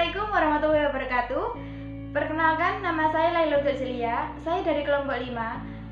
Assalamualaikum warahmatullahi wabarakatuh. Perkenalkan, nama saya Laila Zelia. Saya dari kelompok 5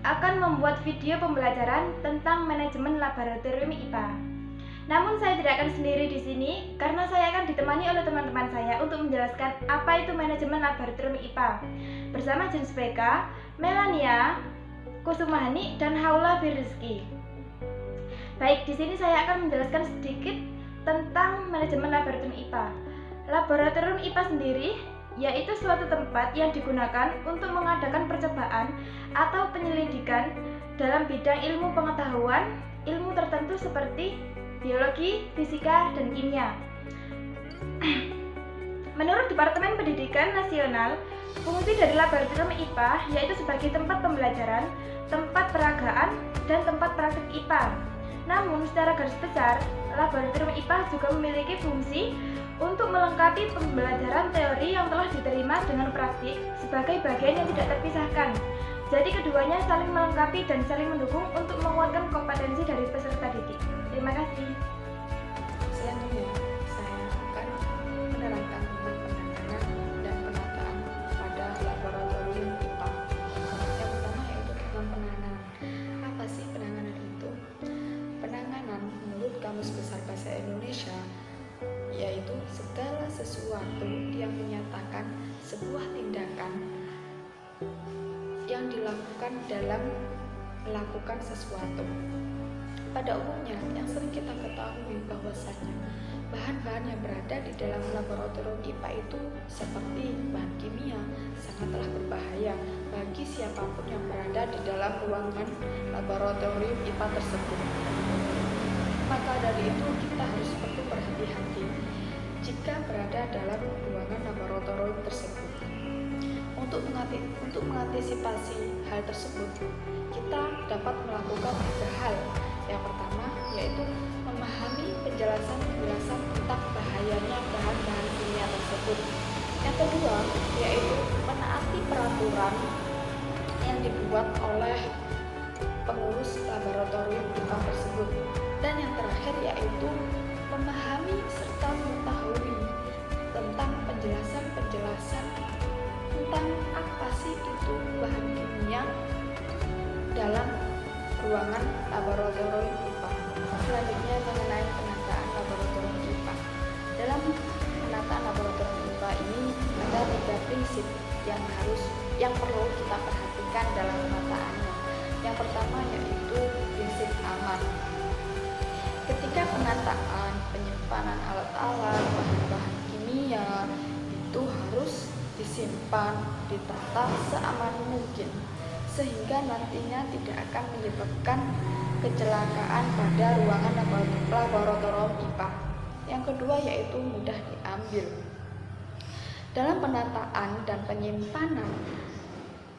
akan membuat video pembelajaran tentang manajemen laboratorium IPA. Namun saya tidak akan sendiri di sini karena saya akan ditemani oleh teman-teman saya untuk menjelaskan apa itu manajemen laboratorium IPA bersama jenis mereka Melania, Kusumahani, dan Haula Firizki. Baik, di sini saya akan menjelaskan sedikit tentang manajemen laboratorium IPA. Laboratorium IPA sendiri yaitu suatu tempat yang digunakan untuk mengadakan percobaan atau penyelidikan dalam bidang ilmu pengetahuan, ilmu tertentu seperti biologi, fisika, dan kimia. Menurut Departemen Pendidikan Nasional, fungsi dari laboratorium IPA yaitu sebagai tempat pembelajaran, tempat peragaan, dan tempat praktik IPA. Namun, secara garis besar, laboratorium IPA juga memiliki fungsi untuk melengkapi pembelajaran teori yang telah diterima dengan praktik sebagai bagian yang tidak terpisahkan. Jadi keduanya saling melengkapi dan saling mendukung untuk menguatkan kompetensi dari peserta didik. Terima kasih. Selanjutnya, saya akan menerangkan tentang penanganan dan penataan pada laboratorium IPA. Yang pertama yaitu tentang penanganan. Apa sih penanganan itu? Penanganan menurut Kamus Besar Bahasa Indonesia yaitu segala sesuatu yang menyatakan sebuah tindakan yang dilakukan dalam melakukan sesuatu. Pada umumnya, yang sering kita ketahui bahwasanya bahan-bahan yang berada di dalam laboratorium IPA itu seperti bahan kimia sangatlah berbahaya bagi siapapun yang berada di dalam ruangan laboratorium IPA tersebut. Maka dari itu kita harus perlu berhati-hati jika berada dalam ruangan laboratorium tersebut. Untuk mengantisipasi hal tersebut, kita dapat melakukan 3 hal. Yang pertama yaitu memahami penjelasan tentang bahayanya bahan-bahan kimia tersebut. Yang kedua yaitu menaati peraturan yang dibuat oleh pengurus laboratorium IPA tersebut. Dan yang terakhir yaitu memahami serta mengetahui tentang penjelasan tentang apa sih itu bahan kimia dalam ruangan laboratorium IPA. Selanjutnya mengenai penataan laboratorium IPA. Dalam penataan laboratorium IPA ini ada 3 prinsip yang perlu kita perhatikan dalam penataannya. Yang pertama yaitu prinsip aman. Ketika penataan penyimpanan alat-alat, bahan-bahan kimia itu harus disimpan, ditata seaman mungkin sehingga nantinya tidak akan menyebabkan kecelakaan pada ruangan laboratorium IPA. Yang kedua yaitu mudah diambil. Dalam penataan dan penyimpanan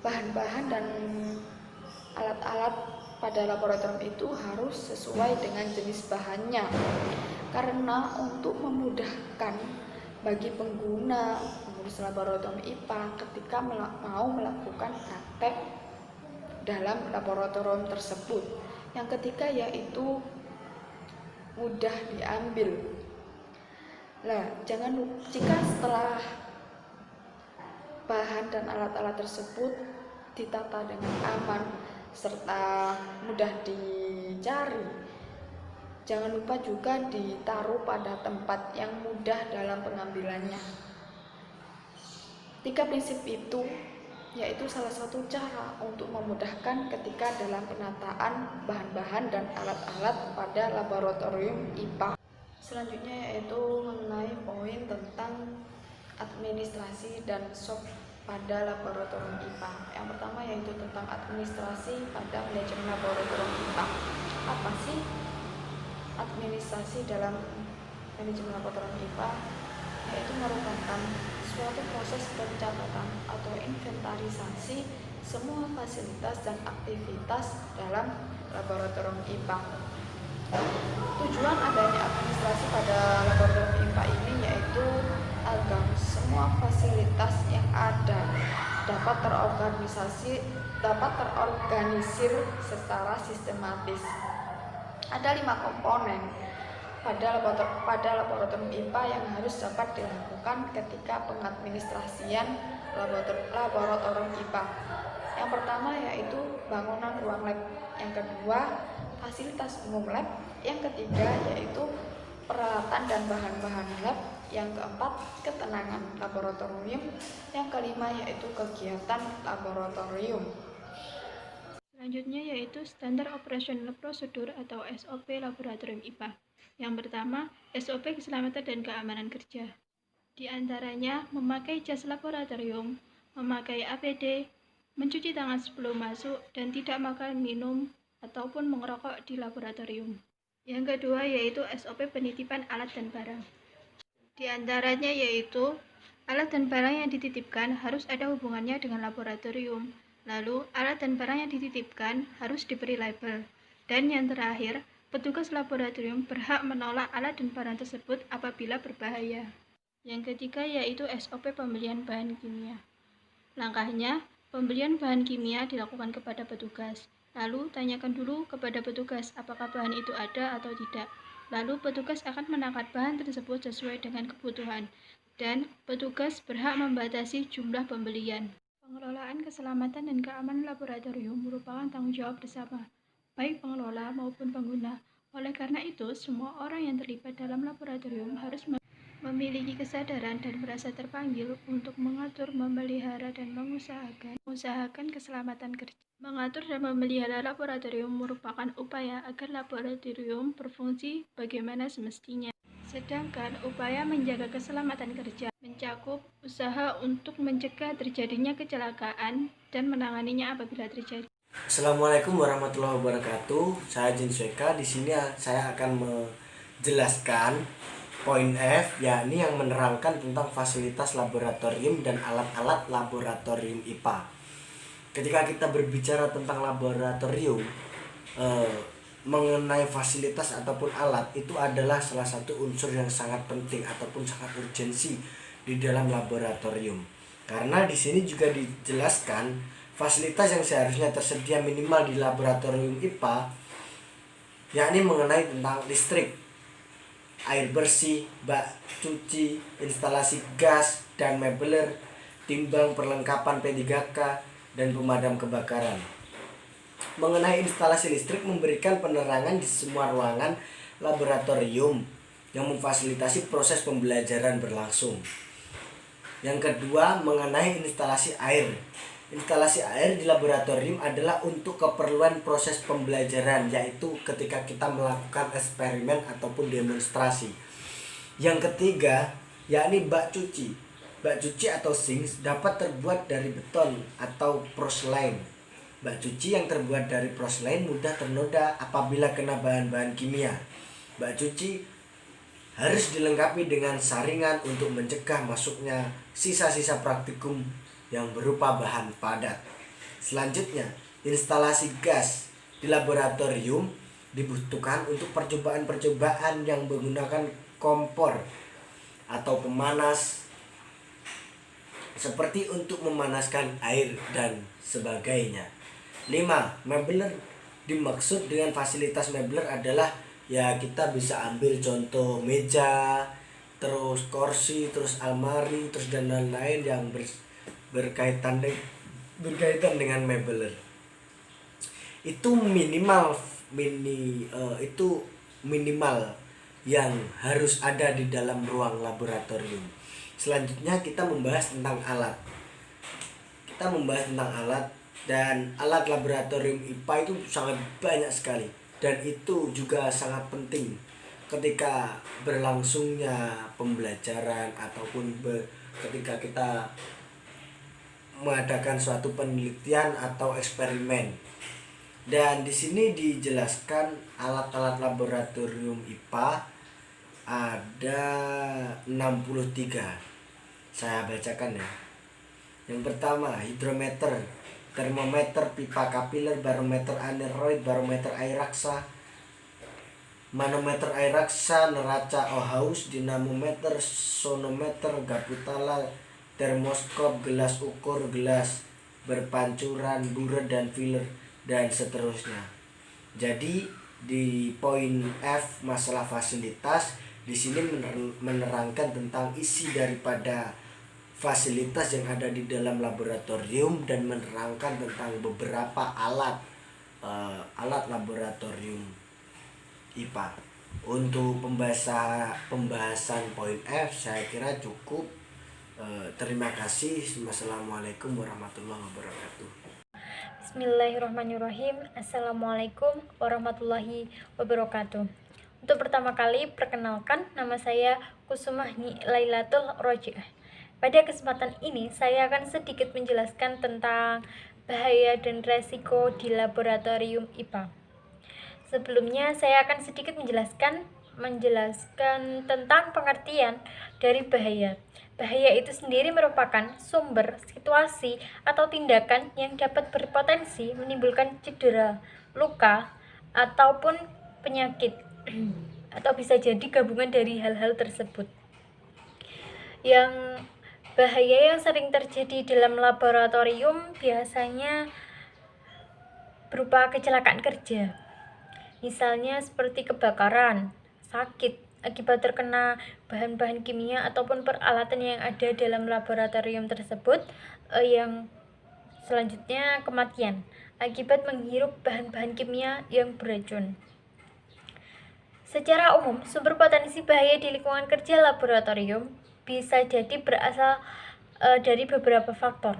bahan-bahan dan alat-alat pada laboratorium itu harus sesuai dengan jenis bahannya, karena untuk memudahkan bagi pengguna pengurus laboratorium IPA ketika mau melakukan praktek dalam laboratorium tersebut. Yang ketiga yaitu mudah diambil. Jika setelah bahan dan alat-alat tersebut ditata dengan aman serta mudah dicari, jangan lupa juga ditaruh pada tempat yang mudah dalam pengambilannya. 3 prinsip itu yaitu salah satu cara untuk memudahkan ketika dalam penataan bahan-bahan dan alat-alat pada laboratorium IPA. Selanjutnya yaitu mengenai poin tentang administrasi dan SOP pada laboratorium IPA. Yang pertama yaitu tentang administrasi pada manajemen laboratorium IPA. Apa sih administrasi dalam manajemen laboratorium IPA? Yaitu merupakan suatu proses pencatatan atau inventarisasi semua fasilitas dan aktivitas dalam laboratorium IPA. Tujuan adanya administrasi pada laboratorium IPA ini yaitu agar semua fasilitas yang ada dapat terorganisir secara sistematis. Ada 5 komponen pada laboratorium IPA yang harus dapat dilakukan ketika pengadministrasian laboratorium IPA. Yang pertama yaitu bangunan ruang lab, yang kedua fasilitas umum lab, yang ketiga yaitu peralatan dan bahan-bahan lab, yang keempat ketenangan laboratorium, yang kelima yaitu kegiatan laboratorium. Selanjutnya yaitu Standar Operational Procedure atau SOP Laboratorium IPA. Yang pertama, SOP Keselamatan dan Keamanan Kerja. Di antaranya memakai jas laboratorium, memakai APD, mencuci tangan sebelum masuk, dan tidak makan, minum, ataupun merokok di laboratorium. Yang kedua yaitu SOP penitipan alat dan barang. Di antaranya yaitu alat dan barang yang dititipkan harus ada hubungannya dengan laboratorium. Lalu, alat dan barang yang dititipkan harus diberi label. Dan yang terakhir, petugas laboratorium berhak menolak alat dan barang tersebut apabila berbahaya. Yang ketiga yaitu SOP pembelian bahan kimia. Langkahnya, pembelian bahan kimia dilakukan kepada petugas. Lalu, tanyakan dulu kepada petugas apakah bahan itu ada atau tidak. Lalu, petugas akan menangkap bahan tersebut sesuai dengan kebutuhan. Dan petugas berhak membatasi jumlah pembelian. Pengelolaan keselamatan dan keamanan laboratorium merupakan tanggung jawab bersama, baik pengelola maupun pengguna. Oleh karena itu, semua orang yang terlibat dalam laboratorium harus memiliki kesadaran dan merasa terpanggil untuk mengatur, memelihara, dan mengusahakan keselamatan kerja. Mengatur dan memelihara laboratorium merupakan upaya agar laboratorium berfungsi bagaimana semestinya. Sedangkan upaya menjaga keselamatan kerja mencakup usaha untuk mencegah terjadinya kecelakaan dan menanganinya apabila terjadi. Assalamualaikum warahmatullahi wabarakatuh. Saya Jin Sweka. Di sini saya akan menjelaskan poin F, yakni yang menerangkan tentang fasilitas laboratorium dan alat-alat laboratorium IPA. Ketika kita berbicara tentang laboratorium, mengenai fasilitas ataupun alat itu adalah salah satu unsur yang sangat penting ataupun sangat urgensi di dalam laboratorium. Karena di sini juga dijelaskan fasilitas yang seharusnya tersedia minimal di laboratorium IPA, yakni mengenai tentang listrik, air bersih, bak cuci, instalasi gas dan mebeler, timbang, perlengkapan P3K, dan pemadam kebakaran. Mengenai instalasi listrik, memberikan penerangan di semua ruangan laboratorium yang memfasilitasi proses pembelajaran berlangsung. Yang kedua, mengenai instalasi air. Instalasi air di laboratorium adalah untuk keperluan proses pembelajaran, yaitu ketika kita melakukan eksperimen ataupun demonstrasi. Yang ketiga, yakni bak cuci. Bak cuci atau sink dapat terbuat dari beton atau porselen. Bak cuci yang terbuat dari porselen mudah ternoda apabila kena bahan-bahan kimia. Bak cuci harus dilengkapi dengan saringan untuk mencegah masuknya sisa-sisa praktikum yang berupa bahan padat. Selanjutnya, instalasi gas di laboratorium dibutuhkan untuk percobaan-percobaan yang menggunakan kompor atau pemanas, seperti untuk memanaskan air dan sebagainya. 5. Mebeler. Dimaksud dengan fasilitas mebeler adalah ya kita bisa ambil contoh meja, terus kursi, terus almari, terus dan lain-lain yang berkaitan dengan mebeler. Itu minimal yang harus ada di dalam ruang laboratorium. Selanjutnya kita membahas tentang alat. Dan alat laboratorium IPA itu sangat banyak sekali, dan itu juga sangat penting ketika berlangsungnya pembelajaran ataupun ketika kita mengadakan suatu penelitian atau eksperimen. Dan di sini dijelaskan alat-alat laboratorium IPA ada 63. Saya bacakan ya. Yang pertama, hidrometer, termometer, pipa kapiler, barometer aneroid, barometer air raksa, manometer air raksa, neraca Ohaus, dinamometer, sonometer, gaputala, termoskop, gelas ukur, gelas berpancuran, buret dan filler, dan seterusnya. Jadi Di poin F masalah fasilitas, di sini menerangkan tentang isi daripada fasilitas yang ada di dalam laboratorium dan menerangkan tentang beberapa alat laboratorium IPA. Untuk pembahasan poin F saya kira cukup. Terima kasih. Wassalamualaikum warahmatullahi wabarakatuh. Bismillahirrahmanirrahim. Assalamualaikum warahmatullahi wabarakatuh. Untuk pertama kali, perkenalkan, nama saya Kusumah Lailatul Rojiah. Pada kesempatan ini, saya akan sedikit menjelaskan tentang bahaya dan resiko di laboratorium IPA. Sebelumnya, saya akan sedikit menjelaskan tentang pengertian dari bahaya. Bahaya itu sendiri merupakan sumber, situasi, atau tindakan yang dapat berpotensi menimbulkan cedera, luka, ataupun penyakit, atau bisa jadi gabungan dari hal-hal tersebut. Yang bahaya yang sering terjadi dalam laboratorium biasanya berupa kecelakaan kerja. Misalnya seperti kebakaran, sakit akibat terkena bahan-bahan kimia ataupun peralatan yang ada dalam laboratorium tersebut. Yang selanjutnya kematian akibat menghirup bahan-bahan kimia yang beracun. Secara umum, sumber potensi bahaya di lingkungan kerja laboratorium bisa jadi berasal dari beberapa faktor.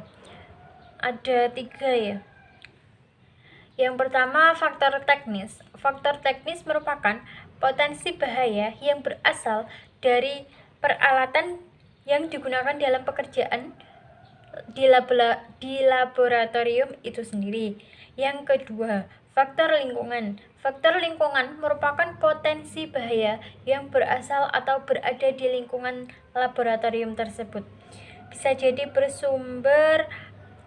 Ada 3 ya. Yang pertama, faktor teknis. Faktor teknis merupakan potensi bahaya yang berasal dari peralatan yang digunakan dalam pekerjaan di laboratorium itu sendiri. Yang kedua, faktor lingkungan. Faktor lingkungan merupakan potensi bahaya yang berasal atau berada di lingkungan laboratorium tersebut. Bisa jadi bersumber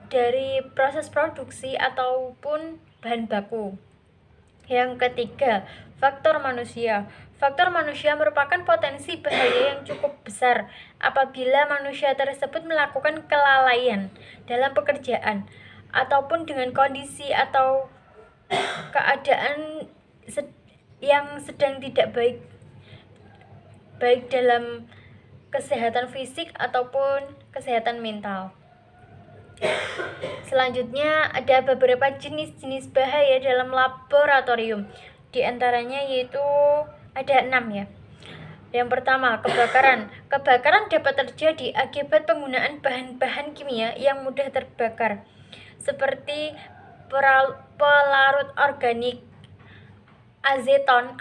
dari proses produksi ataupun bahan baku. Yang ketiga, faktor manusia. Faktor manusia merupakan potensi bahaya yang cukup besar apabila manusia tersebut melakukan kelalaian dalam pekerjaan ataupun dengan kondisi atau keadaan yang sedang tidak baik dalam kesehatan fisik ataupun kesehatan mental. Selanjutnya ada beberapa jenis-jenis bahaya dalam laboratorium. Di antaranya yaitu ada 6 ya. Yang pertama, kebakaran. Kebakaran dapat terjadi akibat penggunaan bahan-bahan kimia yang mudah terbakar, seperti pelarut organik, aseton,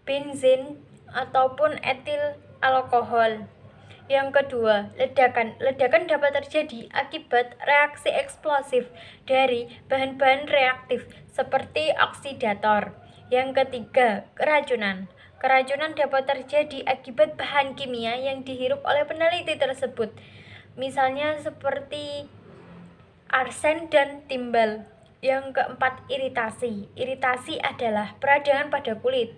benzen, ataupun etil alkohol. Yang kedua, ledakan. Ledakan dapat terjadi akibat reaksi eksplosif dari bahan-bahan reaktif seperti oksidator. Yang ketiga, keracunan. Keracunan dapat terjadi akibat bahan kimia yang dihirup oleh peneliti tersebut. Misalnya seperti arsen dan timbal. Yang keempat, iritasi. Iritasi adalah peradangan pada kulit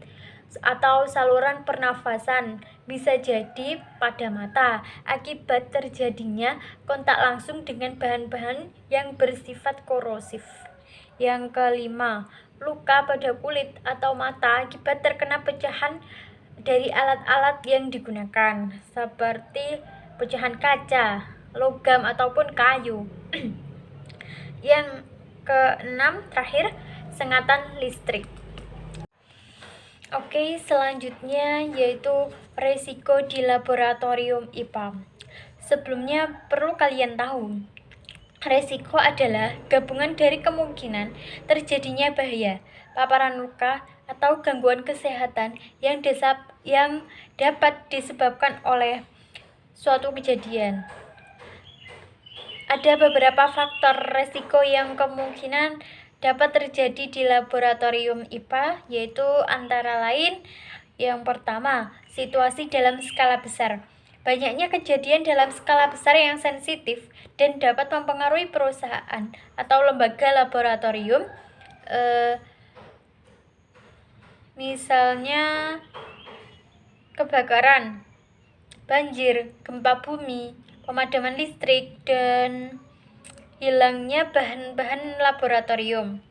atau saluran pernafasan, bisa jadi pada mata akibat terjadinya kontak langsung dengan bahan-bahan yang bersifat korosif. Yang kelima, luka pada kulit atau mata akibat terkena pecahan dari alat-alat yang digunakan, seperti pecahan kaca, logam ataupun kayu. Yang keenam, terakhir, sengatan listrik. Oke, selanjutnya yaitu resiko di laboratorium IPA. Sebelumnya perlu kalian tahu, resiko adalah gabungan dari kemungkinan terjadinya bahaya, paparan luka, atau gangguan kesehatan yang dapat disebabkan oleh suatu kejadian. Ada beberapa faktor resiko yang kemungkinan dapat terjadi di laboratorium IPA, yaitu antara lain yang pertama, situasi dalam skala besar. Banyaknya kejadian dalam skala besar yang sensitif dan dapat mempengaruhi perusahaan atau lembaga laboratorium. Misalnya kebakaran, banjir, gempa bumi, pemadaman listrik, dan hilangnya bahan-bahan laboratorium.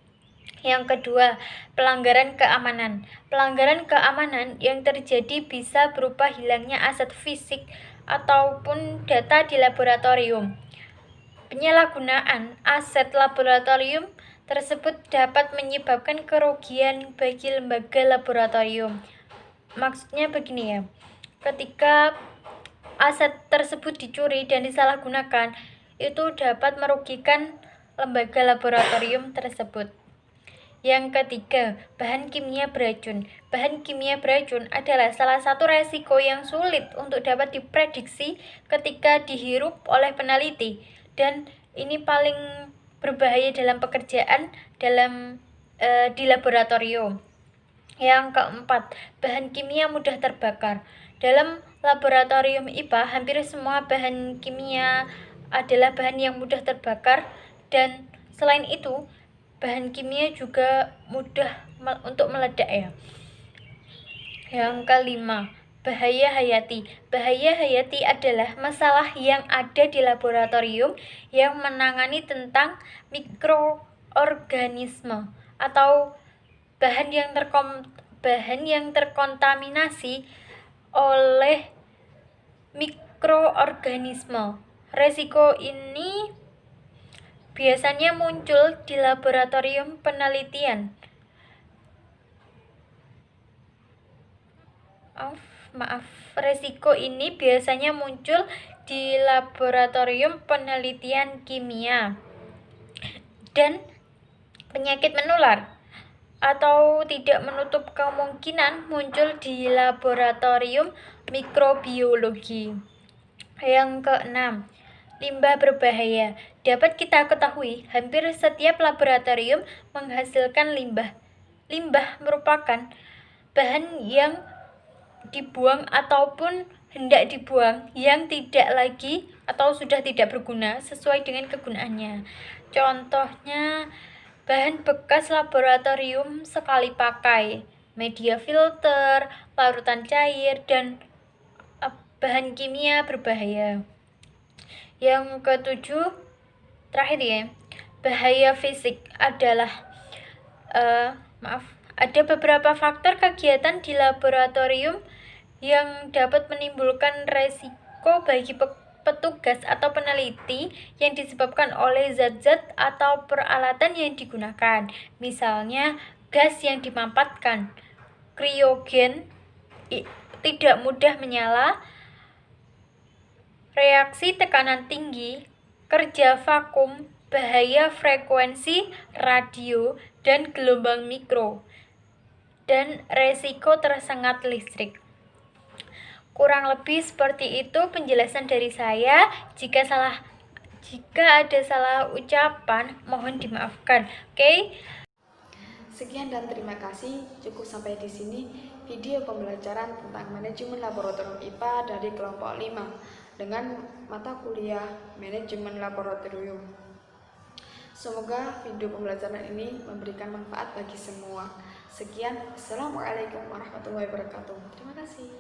Yang kedua, pelanggaran keamanan. Pelanggaran keamanan yang terjadi bisa berupa hilangnya aset fisik ataupun data di laboratorium. Penyalahgunaan aset laboratorium tersebut dapat menyebabkan kerugian bagi lembaga laboratorium. Maksudnya begini ya, ketika aset tersebut dicuri dan disalahgunakan, itu dapat merugikan lembaga laboratorium tersebut. Yang ketiga, bahan kimia beracun. Bahan kimia beracun adalah salah satu resiko yang sulit untuk dapat diprediksi ketika dihirup oleh peneliti, dan ini paling berbahaya dalam pekerjaan di laboratorium. Yang keempat, bahan kimia mudah terbakar. Dalam laboratorium IPA, hampir semua bahan kimia adalah bahan yang mudah terbakar, dan selain itu bahan kimia juga mudah untuk meledak ya. Yang kelima, bahaya hayati. Bahaya hayati adalah masalah yang ada di laboratorium yang menangani tentang mikroorganisme atau bahan yang terkontaminasi oleh mikroorganisme. Resiko ini biasanya muncul di laboratorium penelitian. Resiko ini biasanya muncul di laboratorium penelitian kimia dan penyakit menular, atau tidak menutup kemungkinan muncul di laboratorium mikrobiologi. Yang keenam, limbah berbahaya. Dapat kita ketahui, hampir setiap laboratorium menghasilkan limbah. Limbah merupakan bahan yang dibuang ataupun hendak dibuang yang tidak lagi atau sudah tidak berguna sesuai dengan kegunaannya. Contohnya, bahan bekas laboratorium sekali pakai, media filter, larutan cair, dan bahan kimia berbahaya. Yang ketujuh, terakhir ya, bahaya fisik adalah ada beberapa faktor kegiatan di laboratorium yang dapat menimbulkan resiko bagi petugas atau peneliti yang disebabkan oleh zat-zat atau peralatan yang digunakan. Misalnya, gas yang dimampatkan, kriogen, tidak mudah menyala, reaksi tekanan tinggi, kerja vakum, bahaya frekuensi radio dan gelombang mikro, dan resiko tersengat listrik. Kurang lebih seperti itu penjelasan dari saya. Jika ada salah ucapan, mohon dimaafkan. Oke? Sekian dan terima kasih. Cukup sampai di sini video pembelajaran tentang manajemen laboratorium IPA dari kelompok 5 dengan mata kuliah manajemen laboratorium. Semoga video pembelajaran ini memberikan manfaat bagi semua. Sekian, Assalamualaikum warahmatullahi wabarakatuh. Terima kasih.